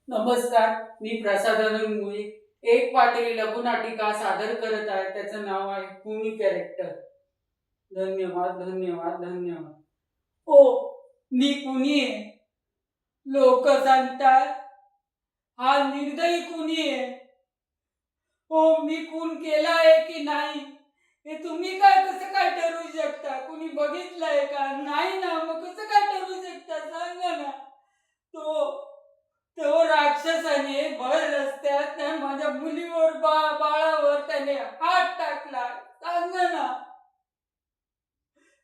नमस्कार, मी प्रसादानंद मुळे एक पात्री लघुनाटिका सादर करत आहे. त्याचं नाव आहे कुणी कॅरेक्टर. धन्यवाद धन्यवाद धन्यवाद. ओ, मी कुणी आहे? लोक सांगतात हा निर्दयी कुणी आहे. हो, मी खून केला आहे की नाही हे तुम्ही कसं काय ठरवू शकता? कुणी बघितलंय का? नाही ना, मग कसं काय ठरवू शकता? सांगा ना. तो तो राक्षसाने भर रस्त्यात त्या माझ्या मुलीवर बाळावर त्याने हात टाकला. सांगा ना.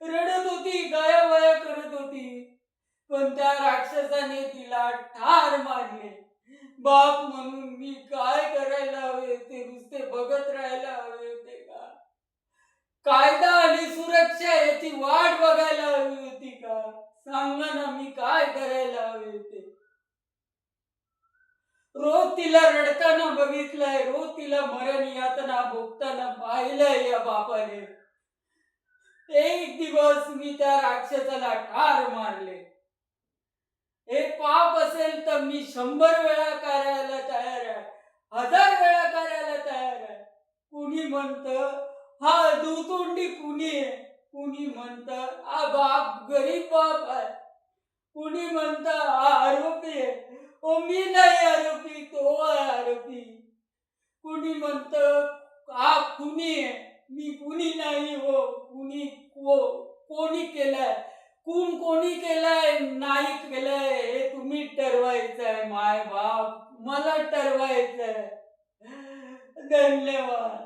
रडत होती, गयावया करत होती, पण त्या राक्षसाने तिला ठार मारले. बाप म्हणून मी काय करायला हवे ते नुसते बघत राहायला हवे होते का? कायदा आणि सुरक्षा याची वाट बघायला हवी होती का? सांगा ना, मी काय करायला हवे होते? रोज तिला रडताना बघितलंय, रोज तिला मरण यातना भोगताना पाहिलंय या बापाने. एक दिवस मी त्या राक्षसाला ठार मारले. हे पाप असेल तर मी 100 वेळा करायला तयार आहे, 1000 वेळा करायला तयार आहे. कुणी म्हणतं हा दुतोंडी कुणी आहे, कुणी म्हणतं हा बाप गरीब बाप आहे, कुणी म्हणतं हा आरोपी आहे. ओ, मी नाही आरोपी, तो आहे आरोपी. कुणी म्हणतं हा कुणी आहे, मी कुणी नाही. हो, कोणी केलंय, कोणी केलंय नाही केलंय हे तुम्ही ठरवायचंय. माय बाप, मला ठरवायचंय. धन्यवाद.